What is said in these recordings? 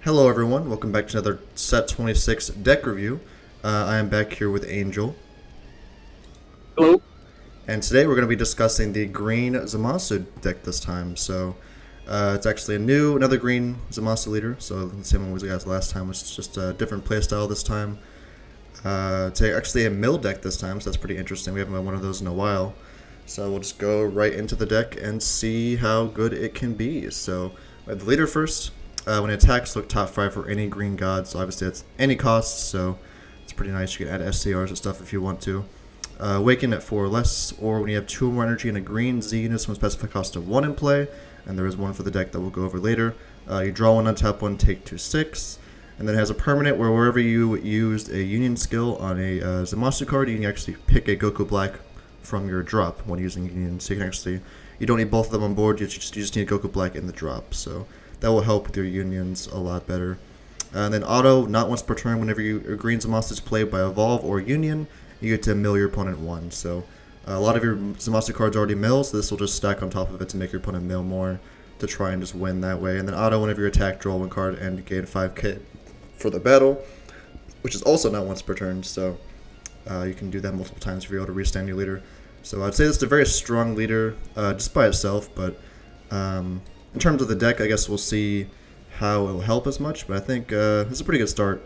Hello everyone, welcome back to another Set 26 deck review. I am back here with Angel. Hello. And today we're going to be discussing the green Zamasu deck this time. So it's actually another green Zamasu leader, so the same one we got last time, which is just a different playstyle this time. It's actually a mill deck this time, so that's pretty interesting. We haven't had one of those in a while. So we'll just go right into the deck and see how good it can be. So we have the leader first. When it attacks, look top 5 for any green god, so obviously that's any cost, so it's pretty nice. You can add SCRs and stuff if you want to. Awaken at 4 or less, or when you have 2 more energy and a green Z unit with specified cost of 1 in play, and there is one for the deck that we'll go over later. You draw 1, untap 1, take 2, 6, and then it has a permanent where wherever you used a Union skill on a Zamasu card, you can actually pick a Goku Black from your drop when using Union, so you can actually, you don't need both of them on board, you just need Goku Black in the drop, so that will help with your unions a lot better. And then auto, not once per turn, whenever your green Zamasu is played by Evolve or Union, you get to mill your opponent 1. So a lot of your Zamasu cards already mill, so this will just stack on top of it to make your opponent mill more to try and just win that way. And then auto, whenever you attack, draw 1 card and gain 5k for the battle, which is also not once per turn, so you can do that multiple times if you're able to restand your leader. So I'd say this is a very strong leader just by itself, but in terms of the deck, I guess we'll see how it will help as much, but I think this is a pretty good start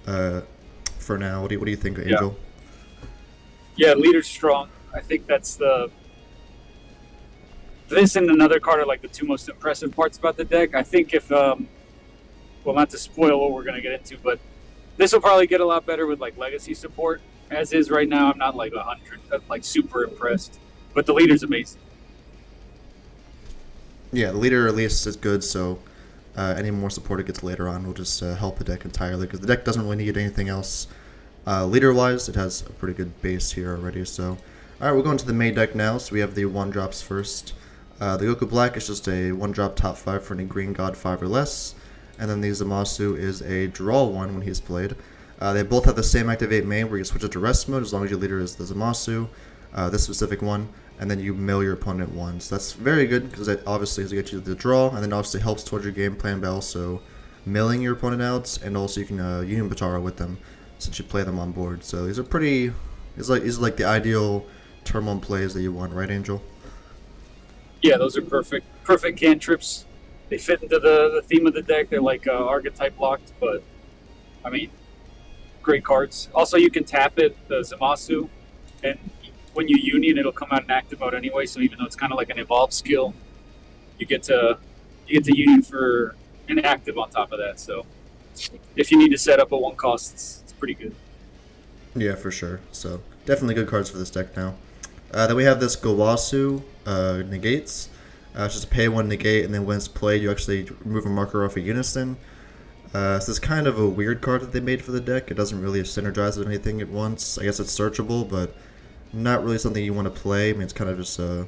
for now. What do you think, Angel? Yeah, leader's strong. I think that's this and another card are like the 2 most impressive parts about the deck. I think if well, not to spoil what we're gonna get into, but this will probably get a lot better with like legacy support. As is right now, I'm not like 100, like super impressed, but the leader's amazing. Yeah, the leader at least is good, so any more support it gets later on will just help the deck entirely, because the deck doesn't really need anything else leader-wise. It has a pretty good base here already, so... Alright, we'll go into the main deck now, so we have the 1-drops first. The Goku Black is just a 1-drop top 5 for any green god 5 or less, and then the Zamasu is a draw 1 when he's played. They both have the same activate main where you switch it to rest mode as long as your leader is the Zamasu, this specific one, and then you mill your opponent 1. So that's very good because it obviously is to get you the draw, and then obviously helps towards your game plan by also milling your opponent out, and also you can Union Batara with them since you play them on board. So these are pretty, these are like the ideal turn 1 plays that you want, right, Angel? Yeah, those are perfect cantrips. They fit into the theme of the deck. They're like archetype locked, but I mean, great cards. Also, you can tap it, the Zamasu, and when you Union, it'll come out in active mode anyway. So even though it's kind of like an evolved skill, you get to Union for an active on top of that. So if you need to set up a 1 cost, it's pretty good. Yeah, for sure. So definitely good cards for this deck now. Then we have this Gowasu negates. It's just a pay 1 negate, and then when it's played, you actually remove a marker off a unison. So it's kind of a weird card that they made for the deck. It doesn't really synergize with anything at once. I guess it's searchable, but not really something you want to play. I mean, it's kind of just a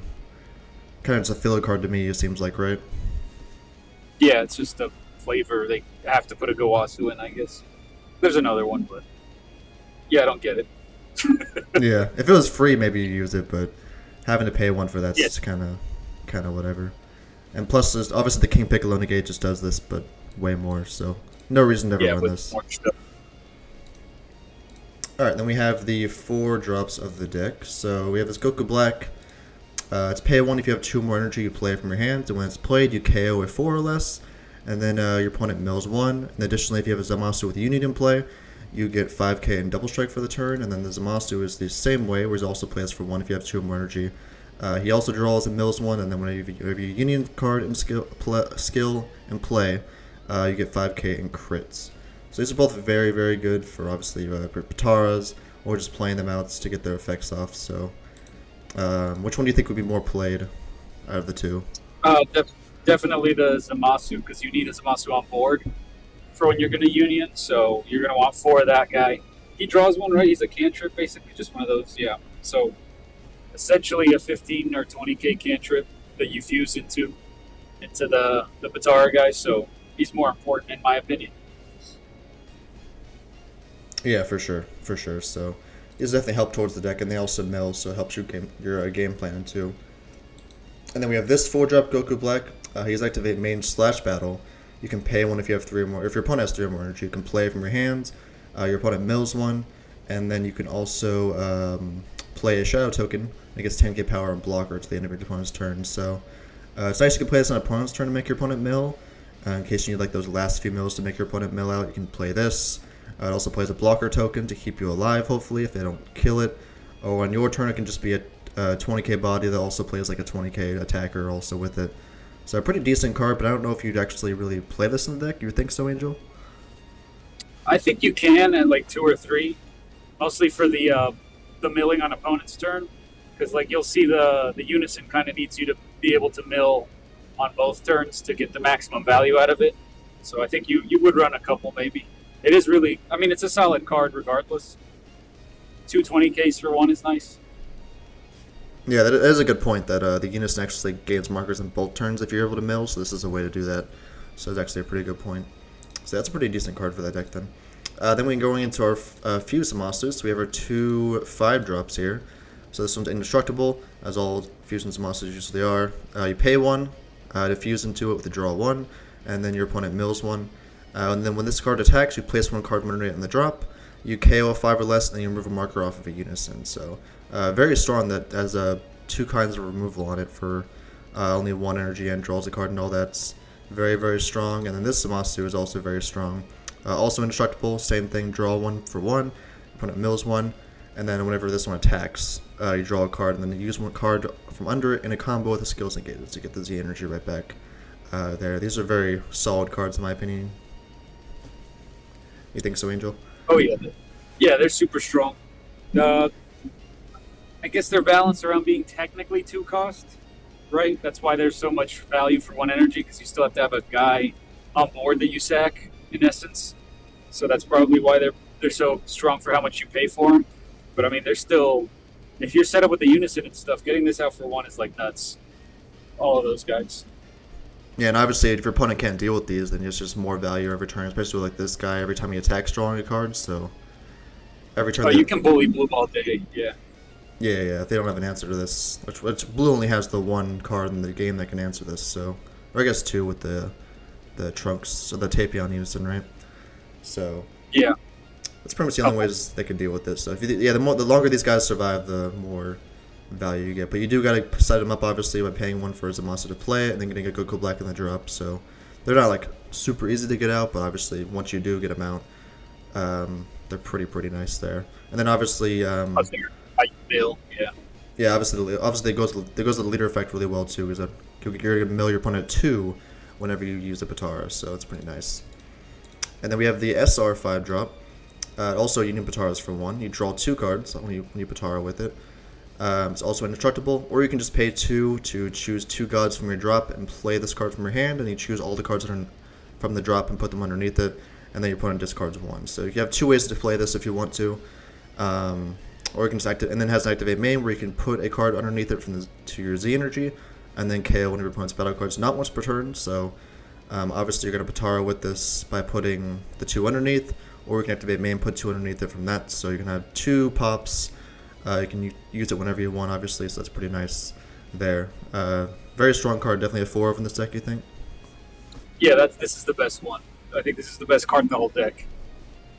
filler card to me, it seems like, right? Yeah, it's just a flavor. They have to put a Gowasu in, I guess. There's another one, but yeah, I don't get it. Yeah, if it was free, maybe you use it, but having to pay 1 for that's just kind of whatever. And plus, there's obviously the King Piccolo negate just does this, but way more, so no reason to ever run this. Alright, then we have the 4 drops of the deck. So we have this Goku Black. It's pay 1 if you have 2 more energy, you play it from your hand, and when it's played, you KO a 4 or less, and then your opponent mills 1. And additionally, if you have a Zamasu with Union in play, you get 5k in double strike for the turn, and then the Zamasu is the same way, where he also plays for 1 if you have 2 more energy. He also draws and mills 1, and then whenever you have your Union card and skill and play, you get 5k in crits. So these are both very, very good for obviously Pataras or just playing them out to get their effects off. So which one do you think would be more played out of the 2? Definitely the Zamasu, because you need a Zamasu on board for when you're going to Union, so you're going to want 4 of that guy. He draws 1, right? He's a cantrip, basically, just one of those, yeah. So essentially a 15 or 20k cantrip that you fuse into the Batara guy, so he's more important in my opinion. Yeah, for sure. So these definitely help towards the deck, and they also mill, so it helps your game plan too. And then we have this 4-drop Goku Black. He's activate main / battle. You can pay one if you have 3 or more. If your opponent has 3 or more energy, you can play from your hands. Your opponent mills one, and then you can also play a shadow token. It gets 10k power and blocker to the end of your opponent's turn. So it's nice you can play this on opponent's turn to make your opponent mill. In case you need like those last few mills to make your opponent mill out, you can play this. It also plays a blocker token to keep you alive, hopefully, if they don't kill it. Or on your turn, it can just be a 20k body that also plays like a 20k attacker also with it. So a pretty decent card, but I don't know if you'd actually really play this in the deck. You would think so, Angel? I think you can at like 2 or 3, mostly for the milling on opponent's turn, because like you'll see the unison kind of needs you to be able to mill on both turns to get the maximum value out of it. So I think you would run a couple maybe. It is really, I mean, it's a solid card regardless. 220Ks for one is nice. Yeah, that is a good point that the unison actually gains markers in both turns if you're able to mill, so this is a way to do that. So it's actually a pretty good point. So that's a pretty decent card for that deck then. Then we're going into our Fuse Zamasu. So we have our 2 5-drops here. So this one's indestructible, as all Fusion Zamasus usually are. You pay 1 to fuse into it with a draw 1, and then your opponent mills 1. And then when this card attacks, you place 1 card under it in the drop. You KO a 5 or less, and then you remove a marker off of a unison. So very strong that has 2 kinds of removal on it for only 1 energy and draws a card and all that's very, very strong. And then this Zamasu is also very strong. Also indestructible, same thing, draw 1 for 1, opponent mills 1, and then whenever this one attacks, you draw a card, and then you use 1 card from under it in a combo with the skills negated to get the Z energy right back there. These are very solid cards in my opinion. You think so, Angel? Oh yeah, yeah, they're super strong. I guess they're balanced around being technically 2 cost, right? That's why there's so much value for 1 energy, because you still have to have a guy on board that you sack, in essence. So that's probably why they're so strong for how much you pay for them. But I mean, they're still, if you're set up with the unison and stuff, getting this out for 1 is like nuts. All of those guys. Yeah, and obviously if your opponent can't deal with these, then it's just more value every turn, especially with like this guy every time he attacks drawing a card, so every turn... Oh, you can bully blue all day, yeah. Yeah, if they don't have an answer to this, which blue only has the 1 card in the game that can answer this, so... Or I guess 2 with the trunks, so the Tapion unison, right? So... Yeah. That's pretty much the only ways they can deal with this. So if the longer these guys survive, the more value you get. But you do got to set them up, obviously, by paying 1 for Zamasu to play it, and then getting a Goku Black in the drop. So they're not, like, super easy to get out, but obviously, once you do get them out, they're pretty nice there. And then, obviously... How you feel, yeah. Yeah, obviously it goes to the leader effect really well, too, because you're going to mill your opponent at 2 whenever you use the Patara, so it's pretty nice. And then we have the SR 5-drop. Also, Union Pataras for 1. You draw 2 cards when you Patara with it. It's also indestructible, or you can just pay 2 to choose 2 gods from your drop and play this card from your hand, and you choose all the cards from the drop and put them underneath it, and then your opponent discards 1. So you have 2 ways to play this if you want to. Or you can just activate, and then it has an activate main where you can put a card underneath it to your Z energy, and then KO one of your opponent's battle cards not once per turn. So obviously you're going to Patara with this by putting the 2 underneath, or you can activate main, put 2 underneath it from that. So you can have 2 pops. You can use it whenever you want, obviously, so that's pretty nice there. Very strong card, definitely a 4 in this deck, you think? Yeah, this is the best one. I think this is the best card in the whole deck.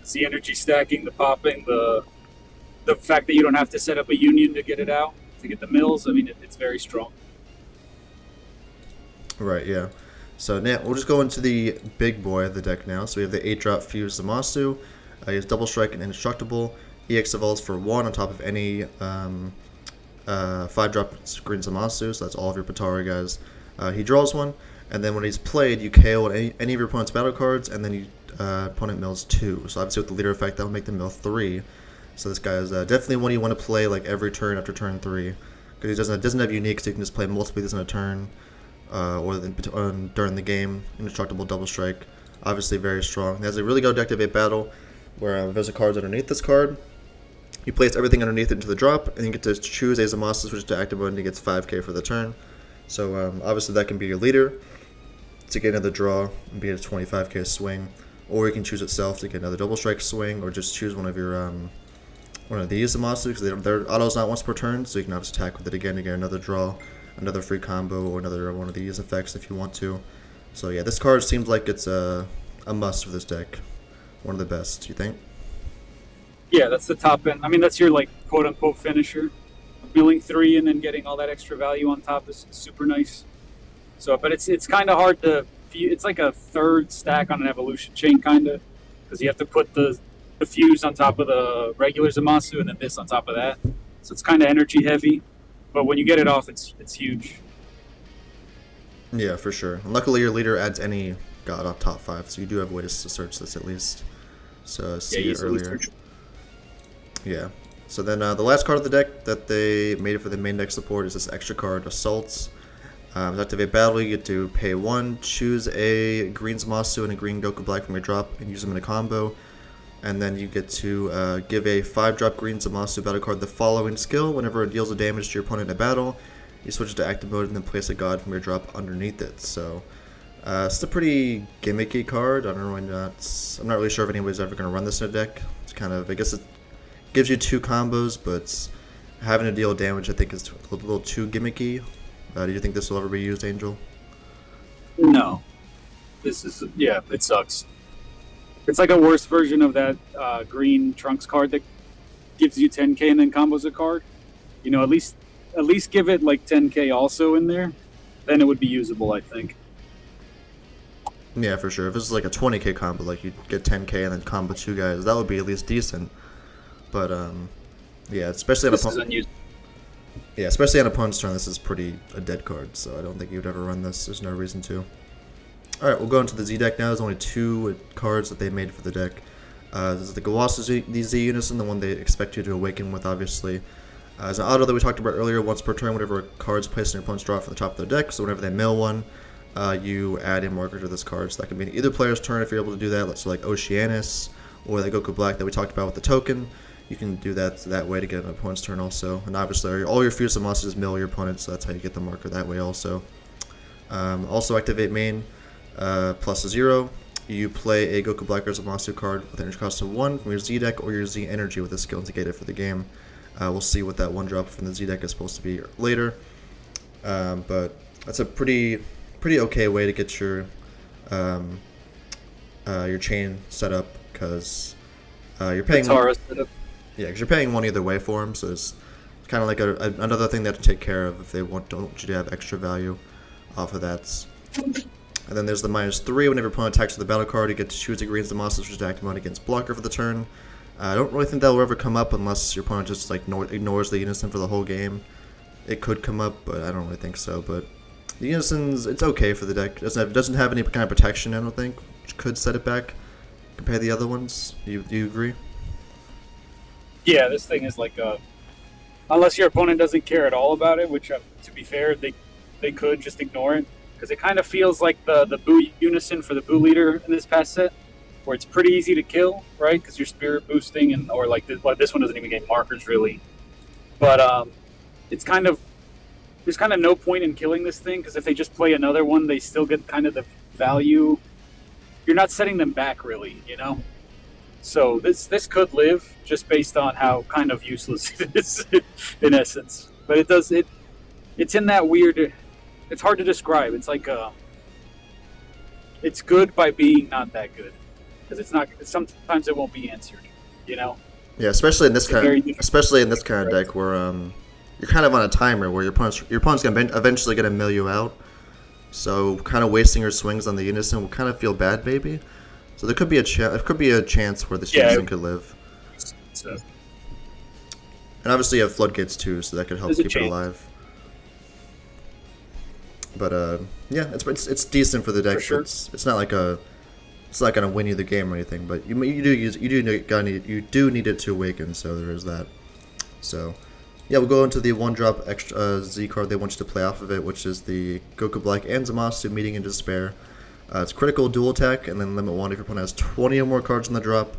It's the energy stacking, the popping, the fact that you don't have to set up a union to get it out, to get the mills. I mean, it's very strong. Right, yeah. So now we'll just go into the big boy of the deck now. So we have the 8-drop Fuse Zamasu. He has Double Strike and Indestructible. EX evolves for 1 on top of any 5-drop Green Zamasu, so that's all of your Patara guys. He draws 1, and then when he's played, you KO any of your opponent's battle cards, and then opponent mills 2. So obviously with the leader effect, that will make them mill 3. So this guy is definitely one you want to play like every turn after turn 3, because he doesn't have unique, so you can just play multiple of these in a turn, or during the game. Indestructible Double Strike, obviously very strong. He has a really good activate battle, where if there's a card underneath this card, you place everything underneath it into the drop, and you get to choose a Zamasu switch to active mode, and he gets 5k for the turn. So obviously that can be your leader to get another draw and be a 25k swing, or you can choose itself to get another Double Strike swing, or just choose one of your one of these Zamasu, because their auto's not once per turn, so you can obviously attack with it again to get another draw, another free combo, or another one of these effects if you want to. So yeah, this card seems like it's a must for this deck. One of the best, you think? Yeah, that's the top end. I mean, that's your like quote unquote finisher. Milling 3 and then getting all that extra value on top is super nice. So, but it's kind of hard to. It's like a third stack on an evolution chain, kind of, because you have to put the fuse on top of the regular Zamasu and then this on top of that. So it's kind of energy heavy, but when you get it off, it's huge. Yeah, for sure. And luckily, your leader adds any god on top 5, so you do have ways to search this at least. So see it earlier. Search. Yeah. So then the last card of the deck that they made it for the main deck support is this extra card, Assaults. To activate battle, you get to pay 1, choose a green Zamasu and a green Goku Black from your drop, and use them in a combo. And then you get to give a 5-drop green Zamasu battle card the following skill. Whenever it deals a damage to your opponent in a battle, you switch it to active mode and then place a god from your drop underneath it. So it's a pretty gimmicky card. I'm not really sure if anybody's ever going to run this in a deck. It's kind of, I guess it gives you 2 combos, but having to deal damage I think is a little too gimmicky. Do you think this will ever be used, Angel? No, this is it sucks. It's like a worse version of that green Trunks card that gives you 10k and then combos a card. You know, at least give it like 10k also in there, then it would be usable, I think. Yeah, for sure. If this is like a 20k combo, like you get 10k and then combo 2 guys, that would be at least decent. But yeah, especially on opponent's turn, this is pretty a dead card. So I don't think you'd ever run this. There's no reason to. All right, we'll go into the Z deck now. There's only 2 cards that they made for the deck. This is the Gawasu Z Unison, the one they expect you to awaken with, obviously. As an auto that we talked about earlier, once per turn, whenever a card's placed in your opponent's draw from the top of their deck, so whenever they mill one, you add a marker to this card. So that can be either player's turn if you're able to do that. So like Oceanus or the Goku Black that we talked about with the token. You can do that way to get an opponent's turn also. And obviously, all your Fuse monsters mill your opponent, so that's how you get the marker that way also. Also activate main plus a 0. You play a Goku Black or Zamasu card with an energy cost of 1 from your Z deck or your Z energy with a skill to get it for the game. We'll see what that 1 drop from the Z deck is supposed to be later. But that's a pretty okay way to get your chain set up, because you're paying. Yeah, because you're paying 1 either way for them, so it's kind of like another thing they have to take care of if they don't want you to have extra value off of that. And then there's the -3. Whenever your opponent attacks with a battle card, you get to choose a green Zamasu, which is active mode against blocker for the turn. I don't really think that will ever come up unless your opponent just like ignores the Unison for the whole game. It could come up, but I don't really think so. But the Unison's, it's okay for the deck. It doesn't have any kind of protection, I don't think, which could set it back compared to the other ones. Do you agree? Yeah, this thing is like unless your opponent doesn't care at all about it, which to be fair, they could just ignore it, because it kind of feels like the Boo Unison for the Boo leader in this past set, where it's pretty easy to kill, right? Because you're spirit boosting, or like this one doesn't even get markers really. But it's kind of, there's kind of no point in killing this thing, because if they just play another one, they still get kind of the value. You're not setting them back really, you know. So this could live just based on how kind of useless it is in essence. But it's in that weird. It's hard to describe. It's like it's good by being not that good, because it's not. Sometimes it won't be answered, you know. Yeah, especially in this kind of deck where you're kind of on a timer where your opponent's gonna eventually gonna mill you out. So kind of wasting your swings on the Unison will kind of feel bad, maybe. So there could be a chance where this Unison could live. So, and obviously you have floodgates too, so that could help keep it alive. But yeah, it's decent for the deck. For sure. It's not not gonna win you the game or anything. But you do need it to awaken. So there is that. So yeah, we'll go into the 1-drop extra Z card they want you to play off of it, which is the Goku Black and Zamasu meeting in despair. It's critical dual attack, and then limit 1 if your opponent has 20 or more cards on the drop.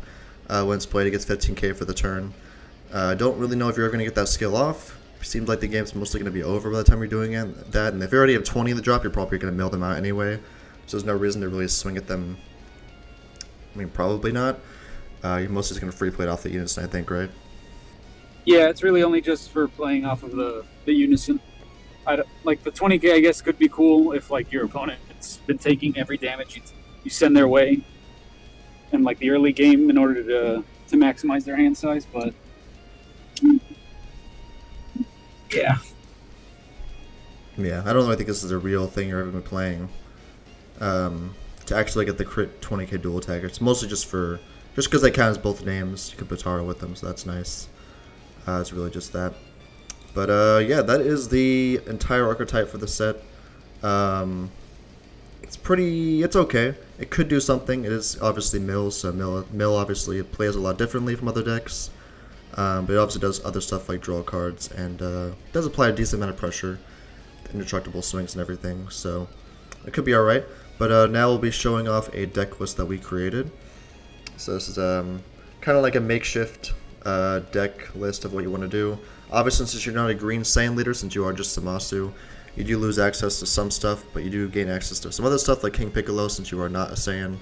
When it's played, it gets 15k for the turn. I don't really know if you're ever going to get that skill off. Seems like the game's mostly going to be over by the time you're doing that. And if you already have 20 in the drop, you're probably going to mill them out anyway. So there's no reason to really swing at them. I mean, probably not. You're mostly just going to free play it off the Unison, I think, right? Yeah, it's really only just for playing off of the Unison. Like the 20k, I guess, could be cool if like your opponent that's been taking every damage you send their way in like the early game in order to maximize their hand size. But yeah, Yeah, I don't really think this is a real thing you're ever been playing. To actually get the crit 20k dual attack, it's mostly just because they count as both names. You can put Tara with them, so that's nice. It's really just that. But yeah, that is the entire archetype for the set. It's okay. It could do something. It is obviously Mill, so Mill obviously plays a lot differently from other decks. But it obviously does other stuff like draw cards, and does apply a decent amount of pressure, indestructible swings and everything, so it could be alright. But now we'll be showing off a deck list that we created. So this is kind of like a makeshift deck list of what you want to do. Obviously, since you're not a green Saiyan leader, since you are just Zamasu, you do lose access to some stuff, but you do gain access to some other stuff like King Piccolo since you are not a Saiyan.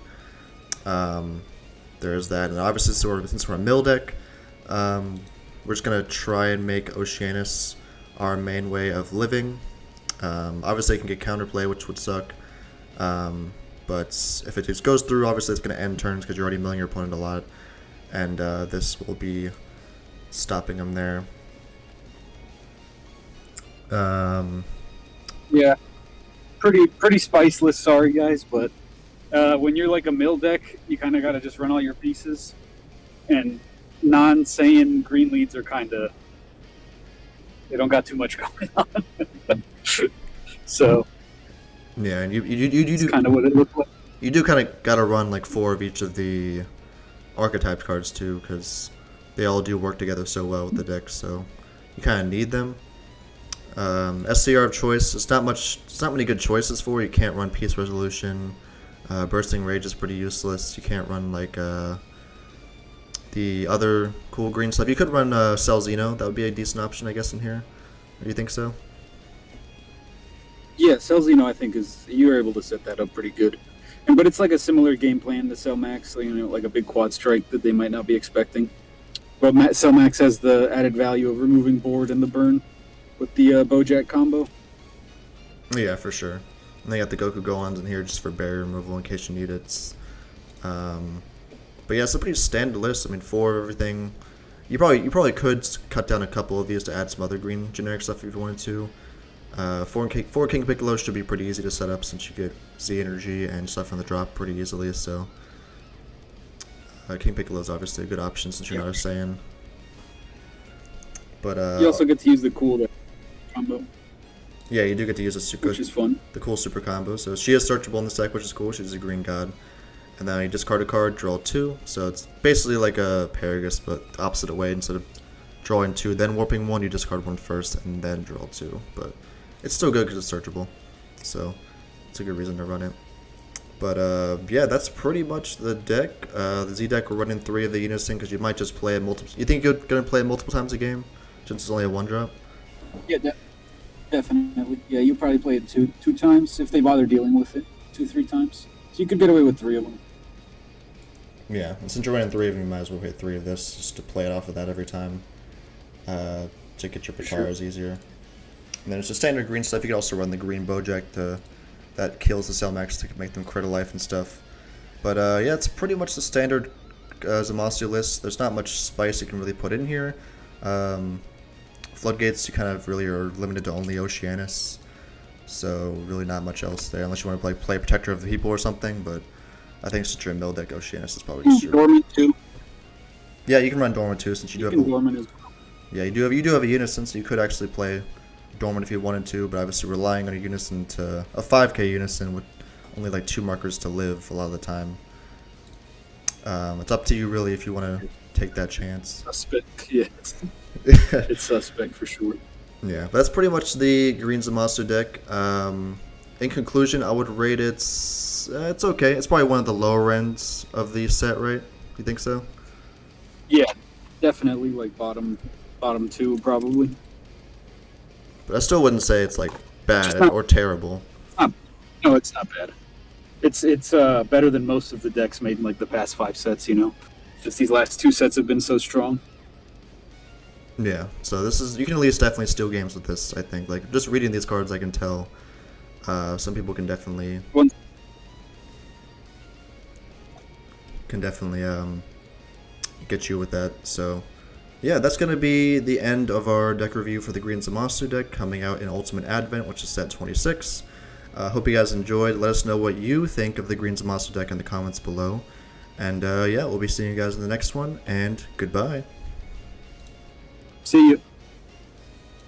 There's that, and obviously since we're a mill deck, we're just going to try and make Oceanus our main way of living. Obviously, it can get counterplay, which would suck. But if it just goes through, obviously it's going to end turns because you're already milling your opponent a lot. And this will be stopping him there. Yeah, pretty spiceless. Sorry guys, but when you're like a mill deck, you kind of got to just run all your pieces, and non-Saiyan green leads are they don't got too much going on. So yeah, and you do kind of what it looks like. You do kind of got to run like 4 of each of the archetype cards too, because they all do work together so well with the deck. So you kind of need them. SCR of choice. It's not many good choices for. You can't run Peace Resolution. Bursting Rage is pretty useless. You can't run like the other cool green stuff. You could run Cell Xeno. That would be a decent option, I guess, in here. Do you think so? Yeah, Cell Xeno, I think you're able to set that up pretty good. But it's like a similar game plan to Cell Max, so, like a big quad strike that they might not be expecting. But Cell Max has the added value of removing board and the burn with the Bojack combo. Yeah, for sure. And they got the Goku Gohans in here just for barrier removal in case you need it. But yeah, it's a pretty standard list. I mean, 4 of everything. You probably could cut down a couple of these to add some other green generic stuff if you wanted to. 4 King Piccolo should be pretty easy to set up since you get Z energy and stuff from the drop pretty easily. So King Piccolo is obviously a good option since you're not a Saiyan. But you also get to use the cool combo. Yeah, you do get to use a super, which is fun. The cool super combo. So she is searchable in this deck, which is cool. She's a green god. And then you discard a card, draw 2. So it's basically like a Paragus, but the opposite way. Instead of drawing 2, then warping 1, you discard 1 first, and then draw 2. But it's still good because it's searchable. So it's a good reason to run it. But yeah, that's pretty much the deck. The Z deck, we're running 3 of the Unison because you might just play it multiple. You think you're going to play it multiple times a game since it's only a 1-drop? Yeah, definitely. Yeah, you probably play it two times if they bother dealing with it. 2-3 times. So you could get away with 3 of them. Yeah, and since you're running 3 of them, you might as well play 3 of this just to play it off of that every time. To get your Pataras easier. And then it's the standard green stuff. You can also run the green Bojack that kills the Cell Max to make them crit a life and stuff. But yeah, it's pretty much the standard Zamasu list. There's not much spice you can really put in here. Floodgates, you kind of really are limited to only Oceanus. So really not much else there, unless you want to play Protector of the People or something. But I think since you're a mill deck, Oceanus is probably just your... Dormant too. Yeah, you can run Dormant too, since you do have Dormant as well. Yeah, you do have a Unison, so you could actually play Dormant if you wanted to, but obviously relying on a Unison to a 5k Unison with only like 2 markers to live a lot of the time. It's up to you really if you want to take that chance. Suspect, yeah. It's suspect for sure. Yeah, but that's pretty much the Green Zamasu deck. In conclusion, I would rate it's okay. It's probably one of the lower ends of the set, right? You think so? Yeah, definitely like bottom 2 probably. But I still wouldn't say it's like bad or terrible. No, it's not bad. It's better than most of the decks made in like the past 5 sets. Just these last 2 sets have been so strong. Yeah, so you can at least definitely steal games with this. I think just reading these cards, I can tell Some people can definitely One, get you with that. So yeah, that's going to be the end of our deck review for the Green Zamasu deck coming out in Ultimate Advent, which is set 26. Hope you guys enjoyed. Let us know what you think of the Green Zamasu deck in the comments below. And yeah, we'll be seeing you guys in the next one, and goodbye. see you.